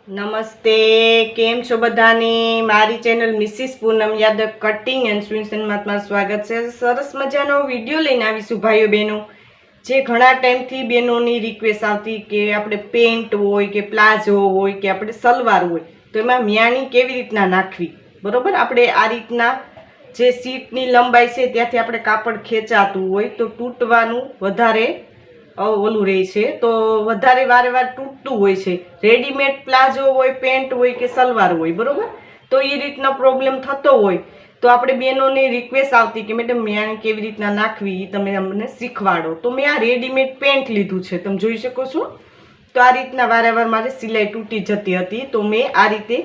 નમસ્તે, કેમ છો બધાને? મારી channel Mrs Poonam Yadav cutting and સ્વિંસનમાં તમારું સ્વાગત છે। સરસ મજાનો વિડીયો લઈને આવીશું ભાઈઓ બહેનો, જે ઘણા ટાઈમથી બહેનોની રિક્વેસ્ટ આવતી કે આપણે પેન્ટ હોય કે પ્લાઝો હોય કે આપણે સલવાર હોય તો એમાં મિયાણી કેવી રીતના નાખવી, બરોબર? આપણે આ રીતના જે સીટની લંબાઈ છે ત્યાંથી આપણે કાપડ ખેંચાતું હોય તો તૂટવાનું વધારે ઓલું રહે છે, તો વધારે વારે વાર તૂટતું હોય છે। રેડીમેડ પ્લાઝો હોય, પેન્ટ હોય કે સલવાર હોય, બરોબર? તો એ રીતના પ્રોબ્લેમ થતો હોય તો આપણે બહેનોની રિક્વેસ્ટ આવતી કે મેડમ મિયાણી કેવી રીતના નાખવી તમે અમને શીખવાડો। તો મેં આ રેડીમેડ પેન્ટ લીધું છે, તમે જોઈ શકો છો। તો આ રીતના વારંવાર મારી સિલાઈ તૂટી જતી હતી તો મેં આ રીતે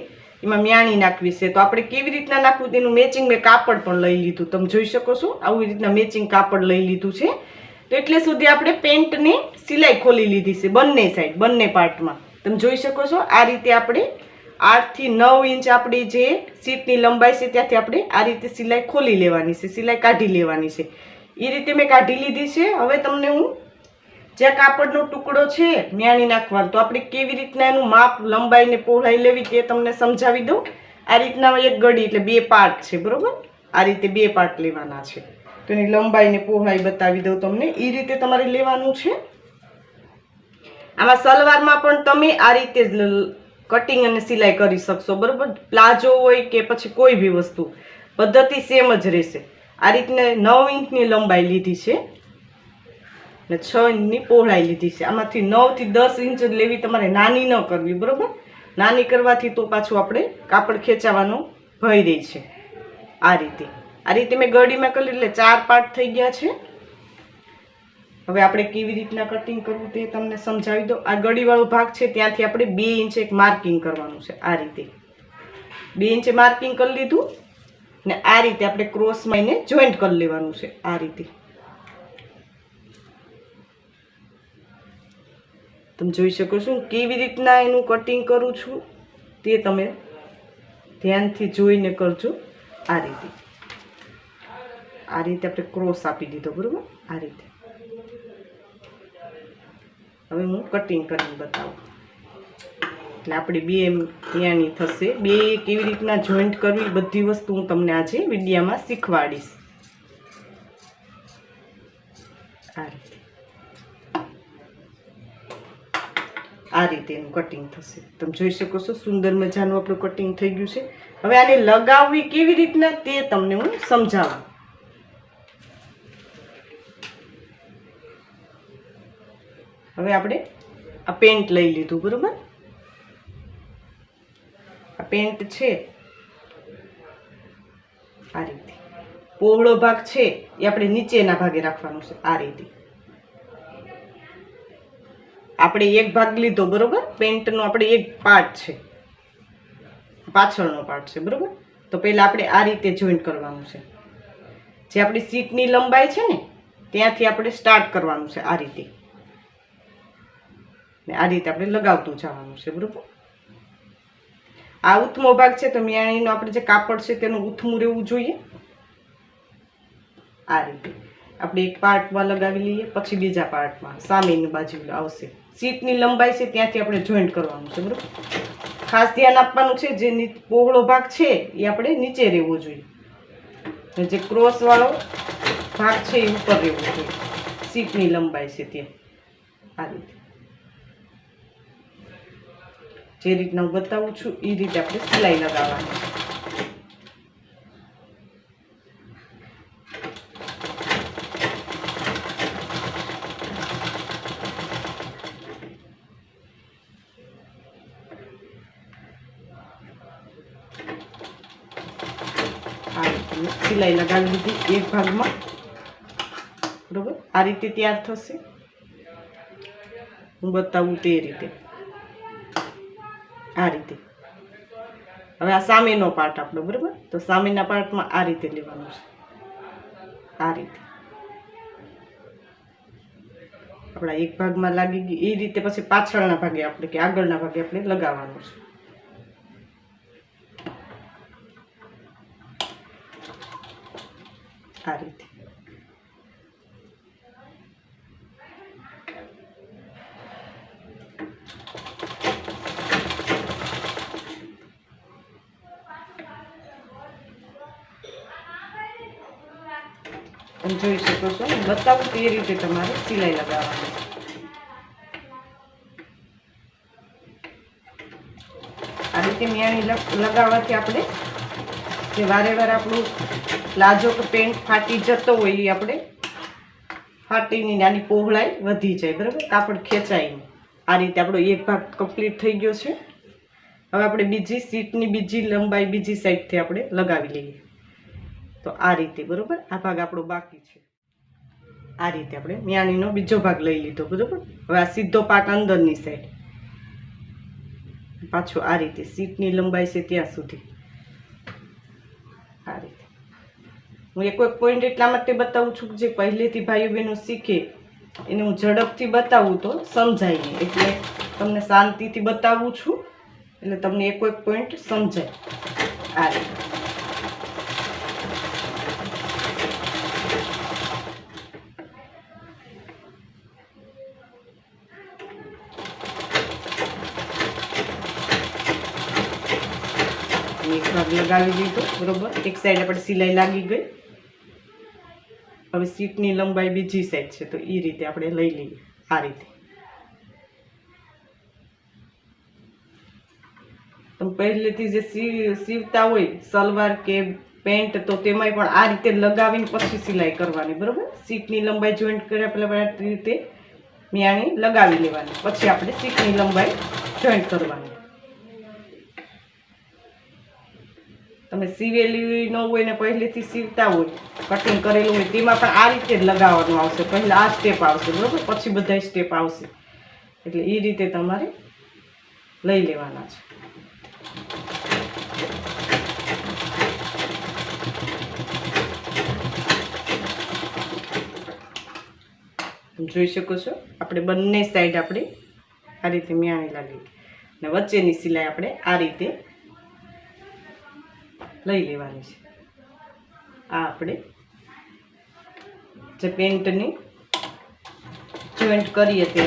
એમાં મિયાણી નાખવી છે। તો આપણે કેવી રીતના નાખવું તેનું મેચિંગ મેં કાપડ પણ લઈ લીધું, તમે જોઈ શકો છો। આવી રીતના મેચિંગ કાપડ લઈ લીધું છે। તો એટલે સુધી આપણે પેન્ટની સિલાઈ ખોલી લીધી છે, બંને સાઈડ, બંને પાર્ટમાં, તમે જોઈ શકો છો। આ રીતે આપણે 8 થી 9 ઇંચ આપણી જે સીટની લંબાઈ છે ત્યાંથી આપણે આ રીતે સિલાઈ ખોલી લેવાની છે, સિલાઈ કાઢી લેવાની છે। એ રીતે મેં કાઢી લીધી છે। હવે તમને હું જ્યાં કાપડનો ટુકડો છે મિયાણી નાખવાનો તો આપણે કેવી રીતના એનું માપ, લંબાઈ ને પહોળાઈ લેવી તે તમને સમજાવી દઉં। આ રીતના એક ગળી એટલે 2 પાર્ટ છે, બરોબર? આ રીતે 2 પાર્ટ લેવાના છે, તો એની લંબાઈ ને પહોળાઈ બતાવી દઉં તમને। એ રીતે તમારે લેવાનું છે। આમાં સલવારમાં પણ તમે આ રીતે જ કટિંગ અને સિલાઈ કરી શકશો, બરોબર? પ્લાઝો હોય કે પછી કોઈ બી વસ્તુ, પદ્ધતિ સેમ જ રહેશે। આ રીતને 9 ઇંચની લંબાઈ લીધી છે ને 6 ઇંચની પહોળાઈ લીધી છે। આમાંથી 9 થી 10 ઇંચ લેવી, તમારે નાની ન કરવી, બરોબર? નાની કરવાથી તો પાછું આપણે કાપડ ખેંચાવાનો ભય રહે છે। આ રીતે મેં ગળીમાં કરી એટલે 4 પાર્ટ થઈ ગયા છે। હવે આપણે કેવી રીતના કટિંગ કરવું તે તમને સમજાવી દો। આ ગળીવાળો ભાગ છે ત્યાંથી આપણે 2 ઇંચ એક માર્કિંગ કરવાનું છે। આ રીતે 2 ઇંચે માર્કિંગ કરી લીધું ને આ રીતે આપણે ક્રોસમાં એને જોઈન્ટ કરી લેવાનું છે। આ રીતે તમે જોઈ શકો છો કેવી રીતના એનું કટિંગ કરું છું તે તમે ધ્યાનથી જોઈને કરજો। આ રીતે આપણે ક્રોસ આપી દીધો, બરોબર? આ રીતે હવે હું કટિંગ કરીને બતાવું એટલે આપણી 2 મિયાણી થશે। 2 કેવી રીતના જોઈન્ટ કરવી બધી વસ્તુ હું તમને આજે વિડીયોમાં શીખવાડીશ। આ રીતે એનું કટિંગ થશે, તમે જોઈ શકો છો। સુંદર મજાનું આપણું કટિંગ થઈ ગયું છે। હવે આને લગાવવી કેવી રીતના તે તમને હું સમજાવું। હવે આપણે આ પેન્ટ લઈ લીધું, બરોબર? આ પેન્ટ છે, આ રીતે પહોળો ભાગ છે એ આપણે નીચેના ભાગે રાખવાનો છે। આ રીતે આપણે એક ભાગ લીધો, બરોબર? પેન્ટનો આપણે એક પાર્ટ છે, પાછળનો પાર્ટ છે, બરોબર? તો પહેલા આપણે આ રીતે જોઈન્ટ કરવાનું છે। જે આપણી સીટની લંબાઈ છે ને ત્યાંથી આપણે સ્ટાર્ટ કરવાનું છે। આ રીતે ને આ રીતે આપણે લગાવતું જવાનું છે, બરોબર? આ ઉથમો ભાગ છે તો મિયાણીનો આપણે જે કાપડ છે તેનું ઉથમું રહેવું જોઈએ। આ રીતે આપણે એક પાર્ટમાં લગાવી લઈએ, પછી બીજા પાર્ટમાં સામેની બાજુ આવશે। સીટની લંબાઈ છે ત્યાંથી આપણે જોઈન્ટ કરવાનું છે, બરોબર? ખાસ ધ્યાન આપવાનું છે જે પહોળો ભાગ છે એ આપણે નીચે રહેવો જોઈએ, જે ક્રોસ વાળો ભાગ છે એ ઉપર રહેવો જોઈએ। સીટની લંબાઈ છે ત્યાં આ રીતે જે રીતના હું બતાવું છું એ રીતે આપણે સિલાઈ લગાવવાની છે। સિલાઈ લગાવી દીધી એક ભાગમાં, બરોબર? આ રીતે તૈયાર થશે, હું બતાવું તે રીતે। આ રીતે હવે આ સામેનો પાર્ટ આપણો, બરોબર? તો સામેના પાર્ટમાં આ રીતે લેવાનું છે। આ રીતે આપણા એક ભાગમાં લાગી ગઈ એ રીતે પછી પાછળના ભાગે આપણે કે આગળના ભાગે આપણે લગાવવાનું છે। આ રીતે તમે જોઈ શકો છો, બતાવું તે રીતે તમારે સિલાઈ લગાવવાની છે. આ રીતે મિયાણી લગાવવાથી આપણે જે વારે વાર આપણું પ્લાઝો કે પેન્ટ ફાટી જતો હોય એ આપણે ફાટીની નાની પહોળાઈ વધી જાય, બરાબર, કાપડ ખેંચાય નહીં. આ રીતે આપણો એક ભાગ કમ્પ્લીટ થઈ ગયો છે. હવે આપણે બીજી સીટની બીજી લંબાઈ બીજી સાઈડથી આપણે લગાવી લઈએ. તો આ રીતે, બરાબર, આ ભાગ આપણો બાકી છે. આ રીતે આપણે મિયાણીનો બીજો ભાગ લઈ લીધો, બરાબર. હવે આ સીધો પાર્ટ અંદરની સાઈડ પાછો આ રીતે સીટની લંબાઈ છે ત્યાં સુધી આ રીતે. હું એક પોઈન્ટ એટલા માટે બતાવું છું કે જે પહેલેથી ભાઈઓ બહેનો શીખે એને હું ઝડપથી બતાવું તો સમજાય નહીં, એટલે તમને શાંતિથી બતાવું છું એટલે તમને એક પોઈન્ટ સમજાય. આ રીતે એક ભાગ લગાવી દીધો, બરોબર. એક સાઈડ આપણે સિલાઈ લાગી ગઈ. હવે સીટની લંબાઈ બીજી સાઈડ છે તો એ રીતે આપણે લઈ લઈએ. આ રીતે તમે પહેલેથી જે સીવતા હોય સલવાર કે પેન્ટ તો તેમાંય પણ આ રીતે લગાવીને પછી સિલાઈ કરવાની, બરોબર. સીટની લંબાઈ જોઈન્ટ કર્યા પહેલાં આ રીતે મિયાણી લગાવી લેવાની, પછી આપણે સીટની લંબાઈ જોઈન્ટ કરવાની. તમે સીવેલી ન હોય ને પહેલેથી સીવતા હોય કટિંગ કરેલું હોય તેમાં પણ આ રીતે જ લગાવવાનું આવશે. પહેલાં આ સ્ટેપ આવશે, બરાબર, પછી બધા સ્ટેપ આવશે. એટલે એ રીતે તમારે લઈ લેવાના છે. જોઈ શકો છો આપણે બંને સાઈડ આપણે આ રીતે મિયાણી લાગી અને વચ્ચેની સિલાઈ આપણે આ રીતે લઈ લેવાની છે. આ આપણે જે પેન્ટની જોઈન્ટ કરીએ તે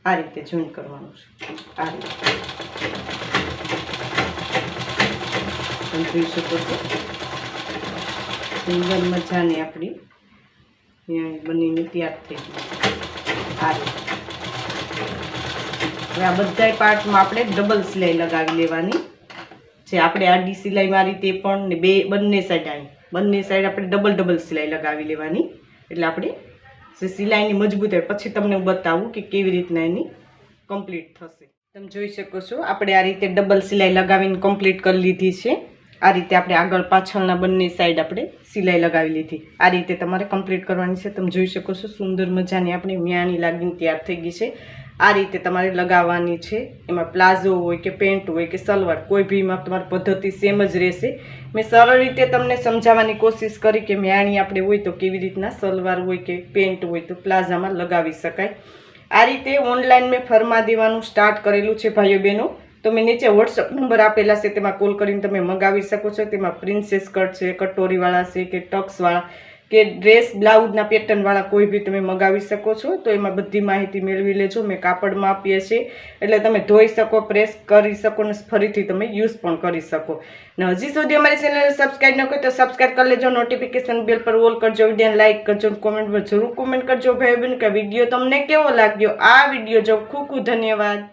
આ રીતે જોઈન્ટ કરવાનું છે. આ રીતે તમે જોઈ શકો છો સુંદર મજાની આપણી બનીને તૈયાર થઈ ગઈ. આ રીતે હવે આ બધા પાર્ટમાં આપણે ડબલ સિલાઈ લગાવી લેવાની છે. આપણે આડી સિલાઈ મારી તે પણ ને બંને સાઈડ આપણે ડબલ સિલાઈ લગાવી લેવાની. એટલે આપણે જે સિલાઈની મજબૂતાઈ પછી તમને હું બતાવું કે કેવી રીતના એની કમ્પ્લીટ થશે. તમે જોઈ શકો છો આપણે આ રીતે ડબલ સિલાઈ લગાવીને કમ્પ્લીટ કરી લીધી છે. આ રીતે આપણે આગળ પાછળના બંને સાઈડ આપણે સિલાઈ લગાવી લીધી. આ રીતે તમારે કમ્પ્લીટ કરવાની છે. તમે જોઈ શકો છો સુંદર મજાની આપણે મિયાણી લાગીને તૈયાર થઈ ગઈ છે. આ રીતે તમારે લગાવવાની છે. એમાં પ્લાઝો હોય કે પેન્ટ હોય કે સલવાર કોઈ ભીમાં તમારી પદ્ધતિ સેમ જ રહેશે. મેં સરળ રીતે તમને સમજાવવાની કોશિશ કરી કે મિયાણી આપણે હોય તો કેવી રીતના સલવાર હોય કે પેન્ટ હોય તો પ્લાઝામાં લગાવી શકાય. આ રીતે ઓનલાઈન મેં ફરમા દેવાનું સ્ટાર્ટ કરેલું છે ભાઈઓ બહેનો. તો મેં નીચે વોટ્સઅપ નંબર આપેલા છે તેમાં કોલ કરીને તમે મંગાવી શકો છો. તેમાં પ્રિન્સેસ કટ છે, કટોરીવાળા છે કે ટક્સવાળા કે ડ્રેસ બ્લાઉઝના પેટર્નવાળા કોઈ બી તમે મંગાવી શકો છો. તો એમાં બધી માહિતી મેળવી લેજો. મેં કાપડમાં આપીએ છીએ એટલે તમે ધોઈ શકો, પ્રેસ કરી શકો ને ફરીથી તમે યુઝ પણ કરી શકો. ને હજી સુધી અમારી ચેનલને સબસ્ક્રાઈબ ન કરી તો સબસ્ક્રાઈબ કરી લેજો. નોટિફિકેશન બેલ પર ઓલ કરજો. વિડીયોને લાઇક કરજો. કોમેન્ટ પર જરૂર કોમેન્ટ કરજો ભાઈ બહેન કે વિડીયો તમને કેવો લાગ્યો. આ વિડીયો જો ખૂબ ખૂબ ધન્યવાદ.